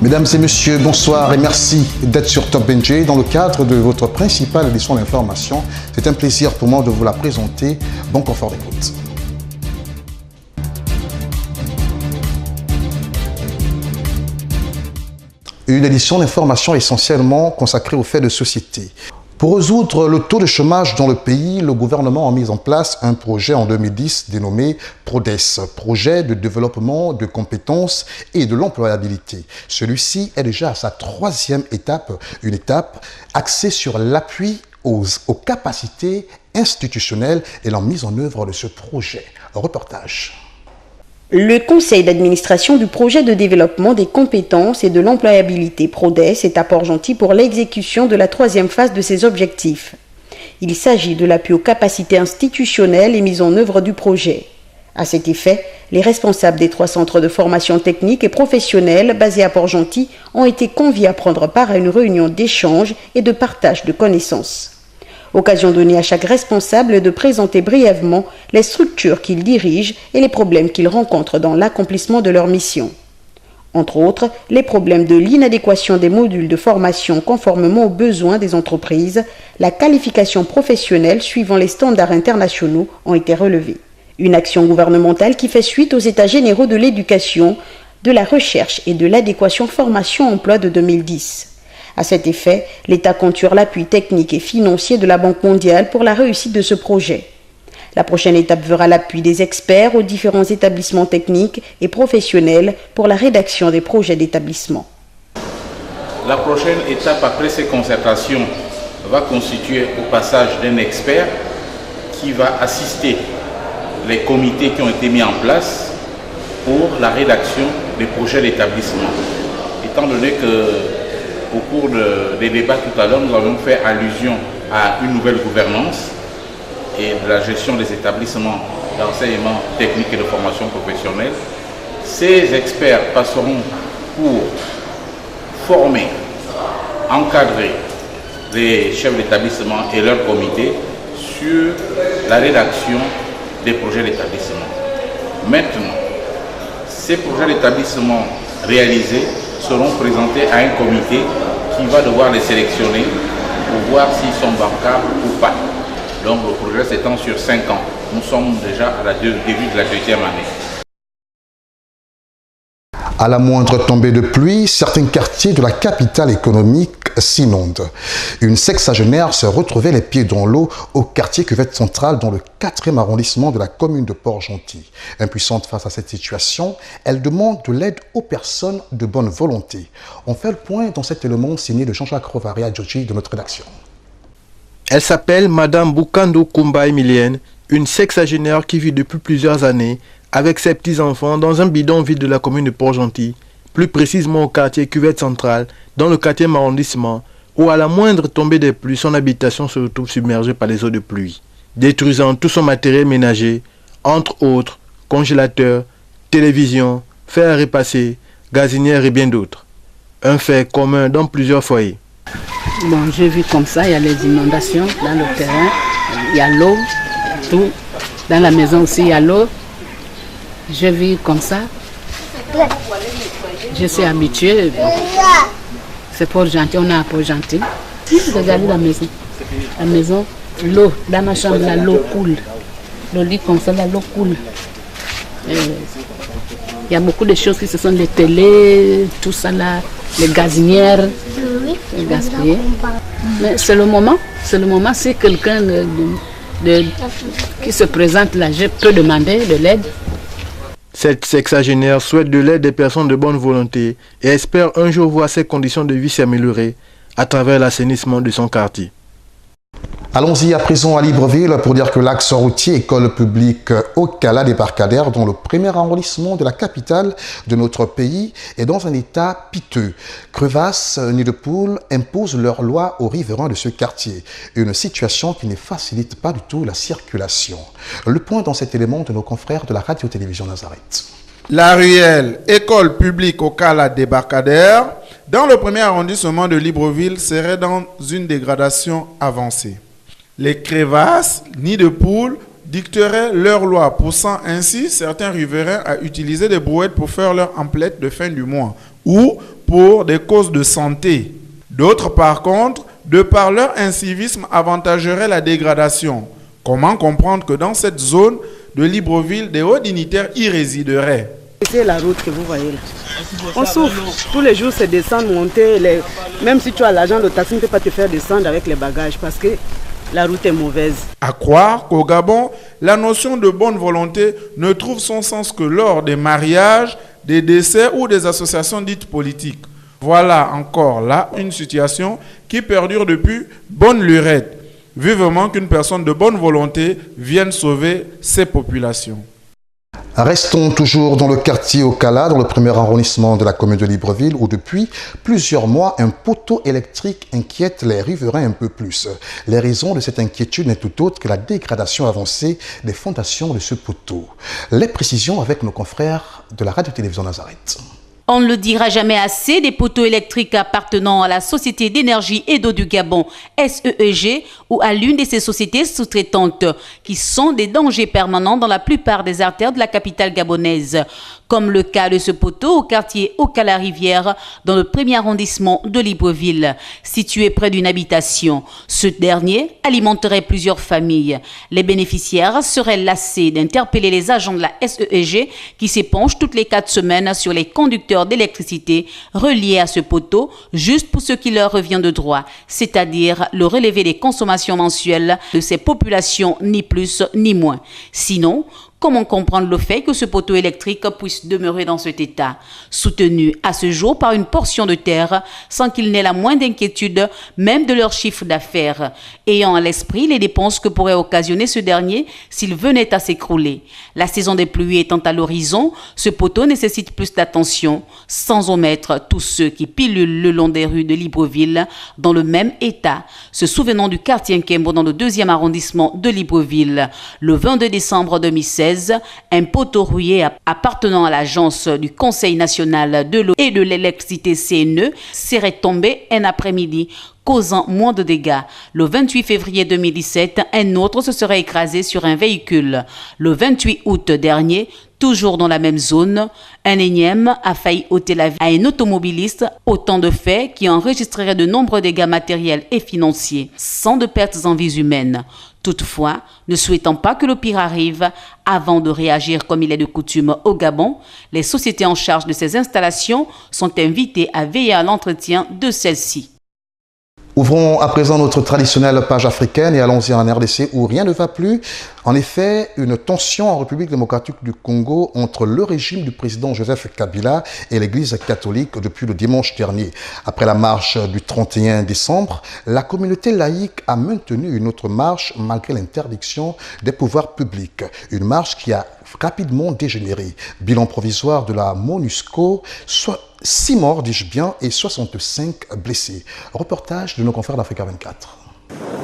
Mesdames et messieurs, bonsoir et merci d'être sur Top Benji dans le cadre de votre principale édition d'information. C'est un plaisir pour moi de vous la présenter. Bon confort d'écoute. Une édition d'information essentiellement consacrée aux faits de société. Pour résoudre le taux de chômage dans le pays, le gouvernement a mis en place un projet en 2010 dénommé PRODES, Projet de développement de compétences et de l'employabilité. Celui-ci est déjà à sa 3e étape, une étape axée sur l'appui aux capacités institutionnelles et la mise en œuvre de ce projet. Un reportage. Le conseil d'administration du projet de développement des compétences et de l'employabilité PRODES est à Port-Gentil pour l'exécution de la 3e phase de ses objectifs. Il s'agit de l'appui aux capacités institutionnelles et mise en œuvre du projet. À cet effet, les responsables des 3 centres de formation technique et professionnelle basés à Port-Gentil ont été conviés à prendre part à une réunion d'échange et de partage de connaissances. Occasion donnée à chaque responsable de présenter brièvement les structures qu'ils dirigent et les problèmes qu'ils rencontrent dans l'accomplissement de leur mission. Entre autres, les problèmes de l'inadéquation des modules de formation conformément aux besoins des entreprises, la qualification professionnelle suivant les standards internationaux ont été relevés. Une action gouvernementale qui fait suite aux États généraux de l'éducation, de la recherche et de l'adéquation formation-emploi de 2010. À cet effet, l'État compte sur l'appui technique et financier de la Banque mondiale pour la réussite de ce projet. La prochaine étape verra l'appui des experts aux différents établissements techniques et professionnels pour la rédaction des projets d'établissement. La prochaine étape après ces concertations va constituer au passage d'un expert qui va assister les comités qui ont été mis en place pour la rédaction des projets d'établissement. Étant donné que au cours des débats tout à l'heure, nous avons fait allusion à une nouvelle gouvernance et de la gestion des établissements d'enseignement technique et de formation professionnelle. Ces experts passeront pour former, encadrer les chefs d'établissement et leurs comités sur la rédaction des projets d'établissement. Maintenant, ces projets d'établissement réalisés seront présentés à un comité qui va devoir les sélectionner pour voir s'ils sont bancables ou pas. Donc le projet s'étend sur 5 ans. Nous sommes déjà à début de la 2e année. À la moindre tombée de pluie, certains quartiers de la capitale économique s'inondent. Une sexagénaire s'est retrouvée les pieds dans l'eau au quartier Cuvette Centrale dans le 4e arrondissement de la commune de Port-Gentil. Impuissante face à cette situation, elle demande de l'aide aux personnes de bonne volonté. On fait le point dans cet élément signé de Jean-Jacques Rovaria Djodji de notre rédaction. Elle s'appelle Madame Boukando Kumba Emilienne, une sexagénaire qui vit depuis plusieurs années avec ses petits-enfants dans un bidonville de la commune de Port-Gentil, plus précisément au quartier Cuvette Centrale, dans le 4e arrondissement, où à la moindre tombée des pluies, son habitation se retrouve submergée par les eaux de pluie, détruisant tout son matériel ménager, entre autres congélateur, télévision, fer à repasser, gazinière et bien d'autres. Un fait commun dans plusieurs foyers. Bon, j'ai vu comme ça, il y a les inondations dans le terrain, il y a l'eau, tout. Dans la maison aussi, il y a l'eau. Je vis comme ça. Je suis habituée. Bon. C'est Port-Gentil, on est à Port-Gentil. Regardez la maison. La maison, l'eau, dans ma chambre, là, l'eau coule. Le lit comme ça, là, l'eau coule. Il y a beaucoup de choses qui se sont les télés, tout ça là, les gazinières, les gaspillés. Mais c'est le moment, si quelqu'un qui se présente là, je peux demander de l'aide. Cette sexagénaire souhaite de l'aide des personnes de bonne volonté et espère un jour voir ses conditions de vie s'améliorer à travers l'assainissement de son quartier. Allons-y à présent à Libreville pour dire que l'axe routier école publique Ocala-Débarcadère, dans le 1er arrondissement de la capitale de notre pays, est dans un état piteux. Crevasses, nids de poules imposent leur loi aux riverains de ce quartier. Une situation qui ne facilite pas du tout la circulation. Le point dans cet élément de nos confrères de la radio-télévision Nazareth. La ruelle école publique Ocala-Débarcadère, dans le 1er arrondissement de Libreville, serait dans une dégradation avancée. Les crevasses, nids de poules, dicteraient leur loi, poussant ainsi certains riverains à utiliser des brouettes pour faire leur emplette de fin du mois ou pour des causes de santé. D'autres, par contre, de par leur incivisme, avantageraient la dégradation. Comment comprendre que dans cette zone de Libreville, des hauts dignitaires y résideraient? C'est la route que vous voyez là. On souffre. Tous les jours, c'est descendre, monter. Même si tu as l'argent, le taxi ne peut pas te faire descendre avec les bagages parce que la route est mauvaise. À croire qu'au Gabon, la notion de bonne volonté ne trouve son sens que lors des mariages, des décès ou des associations dites politiques. Voilà encore là une situation qui perdure depuis bonne lurette. Vivement qu'une personne de bonne volonté vienne sauver ces populations. Restons toujours dans le quartier Okala, dans le premier arrondissement de la commune de Libreville, où depuis plusieurs mois, un poteau électrique inquiète les riverains un peu plus. Les raisons de cette inquiétude n'est tout autre que la dégradation avancée des fondations de ce poteau. Les précisions avec nos confrères de la radio-télévision Nazareth. On ne le dira jamais assez, des poteaux électriques appartenant à la Société d'énergie et d'eau du Gabon, SEEG, ou à l'une de ses sociétés sous-traitantes, qui sont des dangers permanents dans la plupart des artères de la capitale gabonaise, comme le cas de ce poteau au quartier Okala-Rivière, dans le premier arrondissement de Libreville, situé près d'une habitation. Ce dernier alimenterait plusieurs familles. Les bénéficiaires seraient lassés d'interpeller les agents de la SEEG qui s'épanchent toutes les 4 semaines sur les conducteurs d'électricité reliés à ce poteau, juste pour ce qui leur revient de droit, c'est-à-dire le relevé des consommations mensuelles de ces populations, ni plus ni moins. Sinon, comment comprendre le fait que ce poteau électrique puisse demeurer dans cet état, soutenu à ce jour par une portion de terre, sans qu'il n'ait la moindre inquiétude, même de leur chiffre d'affaires, ayant à l'esprit les dépenses que pourrait occasionner ce dernier s'il venait à s'écrouler. La saison des pluies étant à l'horizon, ce poteau nécessite plus d'attention, sans omettre tous ceux qui pilulent le long des rues de Libreville dans le même état. Se souvenant du quartier Nkembo dans le 2e arrondissement de Libreville, le 22 décembre 2016, un poteau rouillé appartenant à l'agence du Conseil national de l'eau et de l'électricité CNE serait tombé un après-midi, causant moins de dégâts. Le 28 février 2017, un autre se serait écrasé sur un véhicule. Le 28 août dernier, toujours dans la même zone, un énième a failli ôter la vie à un automobiliste, autant de faits qui enregistreraient de nombreux dégâts matériels et financiers, sans de pertes en vies humaines. Toutefois, ne souhaitant pas que le pire arrive, avant de réagir comme il est de coutume au Gabon, les sociétés en charge de ces installations sont invitées à veiller à l'entretien de celles-ci. Ouvrons à présent notre traditionnelle page africaine et allons-y en RDC où rien ne va plus. En effet, une tension en République démocratique du Congo entre le régime du président Joseph Kabila et l'Église catholique depuis le dimanche dernier. Après la marche du 31 décembre, la communauté laïque a maintenu une autre marche malgré l'interdiction des pouvoirs publics. Une marche qui a rapidement dégénéré. Bilan provisoire de la MONUSCO, soit 6 morts, dis-je bien, et 65 blessés. Reportage de nos confrères d'Africa 24.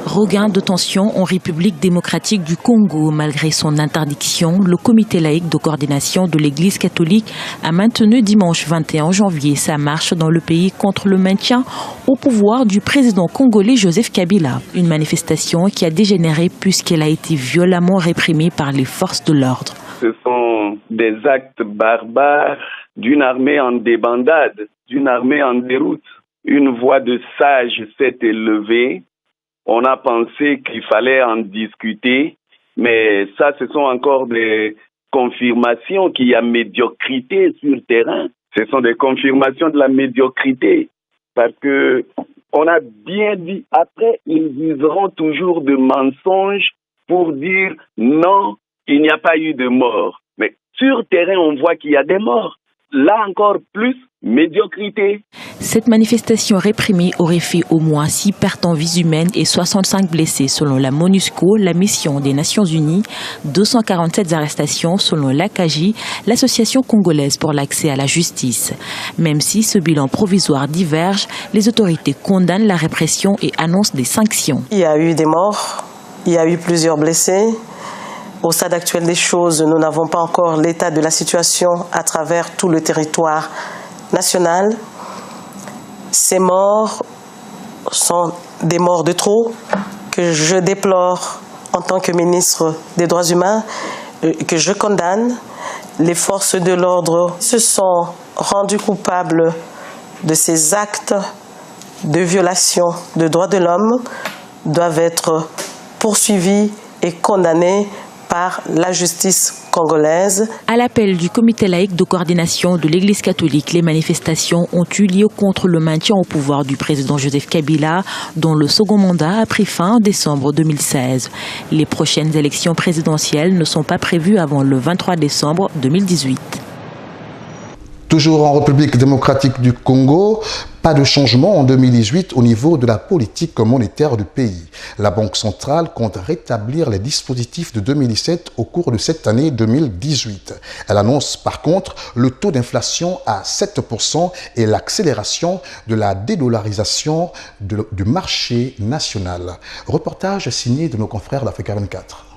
Regain de tension en République démocratique du Congo. Malgré son interdiction, le comité laïque de coordination de l'Église catholique a maintenu dimanche 21 janvier sa marche dans le pays contre le maintien au pouvoir du président congolais Joseph Kabila. Une manifestation qui a dégénéré puisqu'elle a été violemment réprimée par les forces de l'ordre. Ce sont des actes barbares d'une armée en débandade, d'une armée en déroute. Une voix de sage s'est élevée. On a pensé qu'il fallait en discuter, mais ça, ce sont encore des confirmations qu'il y a médiocrité sur le terrain. Ce sont des confirmations de la médiocrité, parce que on a bien dit, après, ils useront toujours de mensonges pour dire non, il n'y a pas eu de mort. Mais sur le terrain, on voit qu'il y a des morts. Là encore plus, médiocrité. Cette manifestation réprimée aurait fait au moins 6 pertes en vies humaines et 65 blessés selon la MONUSCO, la mission des Nations Unies, 247 arrestations selon l'ACAJ, l'association congolaise pour l'accès à la justice. Même si ce bilan provisoire diverge, les autorités condamnent la répression et annoncent des sanctions. Il y a eu des morts, il y a eu plusieurs blessés. Au stade actuel des choses, nous n'avons pas encore l'état de la situation à travers tout le territoire national. Ces morts sont des morts de trop que je déplore en tant que ministre des Droits humains, que je condamne. Les forces de l'ordre se sont rendues coupables de ces actes de violation de droits de l'homme doivent être poursuivis et condamnés par la justice congolaise. À l'appel du comité laïque de coordination de l'Église catholique, les manifestations ont eu lieu contre le maintien au pouvoir du président Joseph Kabila, dont le second mandat a pris fin en décembre 2016. Les prochaines élections présidentielles ne sont pas prévues avant le 23 décembre 2018. Toujours en République démocratique du Congo, pas de changement en 2018 au niveau de la politique monétaire du pays. La Banque centrale compte rétablir les dispositifs de 2017 au cours de cette année 2018. Elle annonce par contre le taux d'inflation à 7% et l'accélération de la dédollarisation du marché national. Reportage signé de nos confrères d'Africa 24.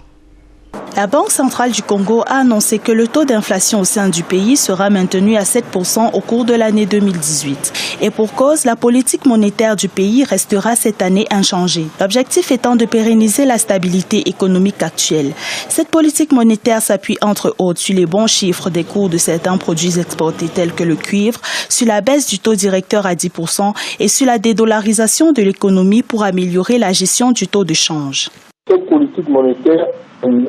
La Banque centrale du Congo a annoncé que le taux d'inflation au sein du pays sera maintenu à 7% au cours de l'année 2018. Et pour cause, la politique monétaire du pays restera cette année inchangée. L'objectif étant de pérenniser la stabilité économique actuelle. Cette politique monétaire s'appuie entre autres sur les bons chiffres des cours de certains produits exportés tels que le cuivre, sur la baisse du taux directeur à 10% et sur la dédollarisation de l'économie pour améliorer la gestion du taux de change. Cette politique monétaire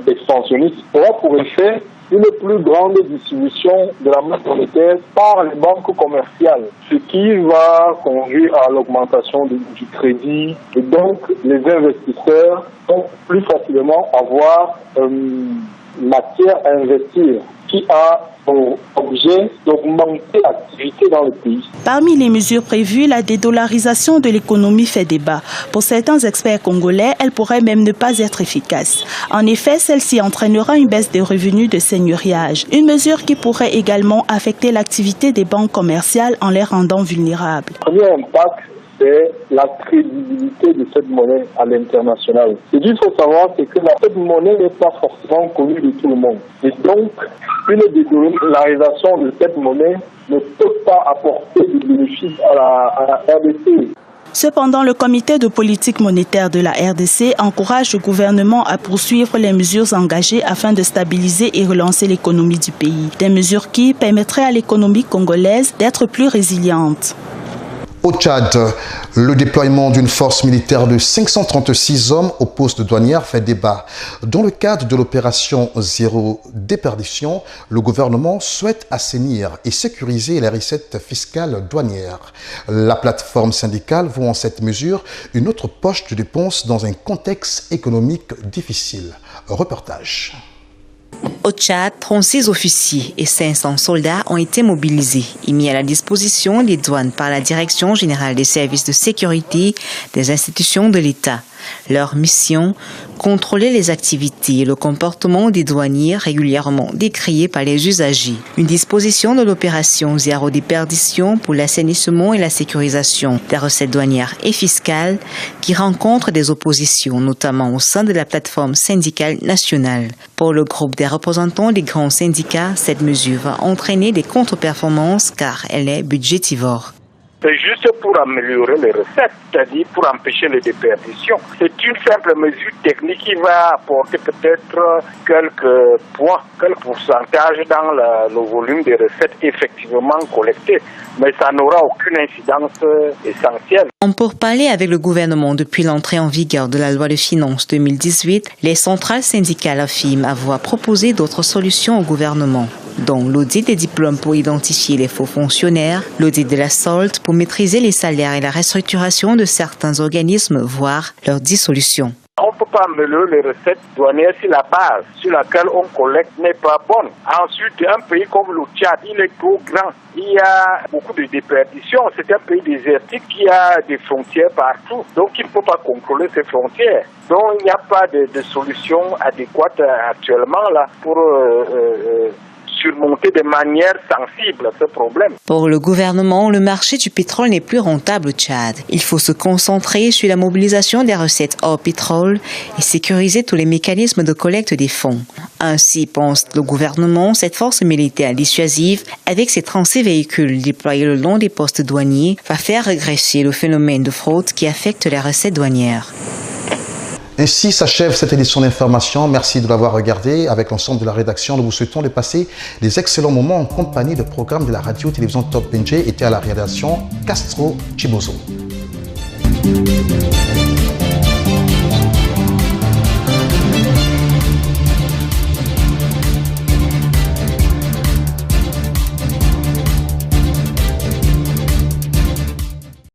expansionniste aura pour effet une plus grande distribution de la masse monétaire par les banques commerciales, ce qui va conduire à l'augmentation du crédit et donc les investisseurs vont plus facilement avoir matière à investir qui a pour objet d'augmenter l'activité dans le pays. Parmi les mesures prévues, la dédollarisation de l'économie fait débat. Pour certains experts congolais, elle pourrait même ne pas être efficace. En effet, celle-ci entraînera une baisse des revenus de seigneuriage, une mesure qui pourrait également affecter l'activité des banques commerciales en les rendant vulnérables. Le premier impact, c'est la crédibilité de cette monnaie à l'international. Ce qu'il faut savoir, c'est que cette monnaie n'est pas forcément connue de tout le monde. Et donc, une dédollarisation de cette monnaie ne peut pas apporter de bénéfices à la RDC. Cependant, le comité de politique monétaire de la RDC encourage le gouvernement à poursuivre les mesures engagées afin de stabiliser et relancer l'économie du pays. Des mesures qui permettraient à l'économie congolaise d'être plus résiliente. Au Tchad, le déploiement d'une force militaire de 536 hommes au poste douanière fait débat. Dans le cadre de l'opération Zéro Déperdition, le gouvernement souhaite assainir et sécuriser les recettes fiscales douanières. La plateforme syndicale voit en cette mesure une autre poche de dépenses dans un contexte économique difficile. Reportage. Au Tchad, 36 officiers et 500 soldats ont été mobilisés et mis à la disposition des douanes par la Direction générale des services de sécurité des institutions de l'État. Leur mission, contrôler les activités et le comportement des douaniers régulièrement décriés par les usagers. Une disposition de l'opération Zéro Déperdition pour l'assainissement et la sécurisation des recettes douanières et fiscales qui rencontre des oppositions, notamment au sein de la plateforme syndicale nationale. Pour le groupe des représentants des grands syndicats, cette mesure va entraîner des contre-performances car elle est budgétivore. C'est juste pour améliorer les recettes, c'est-à-dire pour empêcher les déperditions. C'est une simple mesure technique qui va apporter peut-être quelques points, quelques pourcentages dans le volume des recettes effectivement collectées, mais ça n'aura aucune incidence essentielle. En pourparlers avec le gouvernement depuis l'entrée en vigueur de la loi de finances 2018, les centrales syndicales affirment avoir proposé d'autres solutions au gouvernement, dont l'audit des diplômes pour identifier les faux fonctionnaires, l'audit de la solde pour maîtriser les salaires et la restructuration de certains organismes, voire leur dissolution. On ne peut pas améliorer les recettes douanières si la base sur laquelle on collecte n'est pas bonne. Ensuite, un pays comme le Tchad, il est trop grand. Il y a beaucoup de déperditions. C'est un pays désertique qui a des frontières partout. Donc, il ne peut pas contrôler ses frontières. Donc, il n'y a pas de solution adéquate actuellement là pour surmonter de manière sensible ce problème. Pour le gouvernement, le marché du pétrole n'est plus rentable au Tchad. Il faut se concentrer sur la mobilisation des recettes hors pétrole et sécuriser tous les mécanismes de collecte des fonds. Ainsi, pense le gouvernement, cette force militaire dissuasive, avec ses 36 véhicules déployés le long des postes douaniers, va faire régresser le phénomène de fraude qui affecte les recettes douanières. Ainsi s'achève cette édition d'information. Merci de l'avoir regardé. Avec l'ensemble de la rédaction, nous vous souhaitons de passer des excellents moments en compagnie de programmes de la radio-télévision Top NG. Était à la réalisation Castro Chibozo.